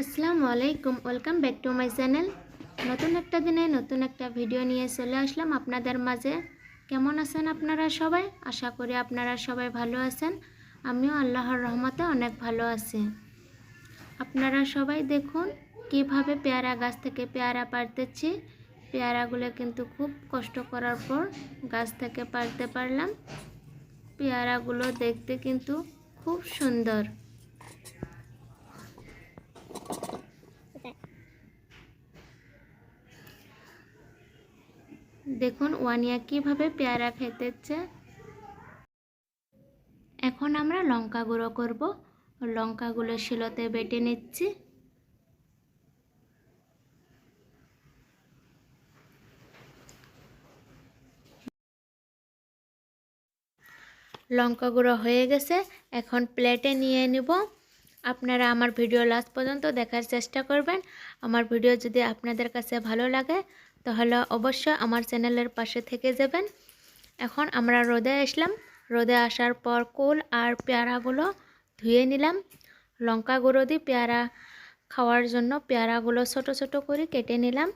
আসসালামু আলাইকুম, welcome back to my channel. নতুন একটা দিনে নতুন একটা ভিডিও নিয়ে চলে আসলাম আপনাদের মাঝে। কেমন আছেন আপনারা সবাই? আশা করি আপনারা সবাই ভালো আছেন। আমিও আল্লাহর রহমতে অনেক ভালো আছি। আপনারা সবাই দেখুন কিভাবে পেয়ারা গাছ থেকে পেয়ারা পাড়তেছি। পেয়ারাগুলো কিন্তু খুব কষ্ট করার পর গাছ থেকে পাড়তে পারলাম। পেয়ারাগুলো দেখতে কিন্তু খুব সুন্দর। দেখুন ওয়ানিয়া কিভাবে পেয়ারা খেতেছে। এখন আমরা লঙ্কা গুঁড়ো করব। লঙ্কাগুলো শিলতে বেটে নিচ্ছি। লঙ্কা গুঁড়ো হয়ে গেছে, এখন প্লেটে নিয়ে নিব। আপনারা আমার ভিডিও লাস্ট পর্যন্ত দেখার চেষ্টা করবেন। আমার ভিডিও যদি আপনাদের কাছে ভালো লাগে তাহলে অবশ্যই আমার চ্যানেলের পাশে থেকে যাবেন। এখন আমরা রোদে আসলাম। রোদে আসার পর কুল আর পেয়ারাগুলো ধুয়ে নিলাম। লঙ্কা গুঁড়ো দিয়ে পেয়ারা খাওয়ার জন্য পেয়ারাগুলো ছোট ছোট করে কেটে নিলাম।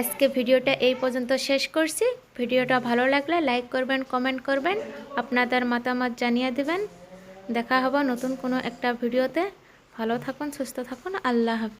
আজকে ভিডিওটা এই পর্যন্ত শেষ করছি। ভিডিওটা ভালো লাগলে লাইক করবেন, কমেন্ট করবেন, আপনাদের মতামত জানিয়ে দেবেন। দেখা হবে নতুন কোনো একটা ভিডিওতে। ভালো থাকুন, সুস্থ থাকুন। আল্লাহ হাফেজ।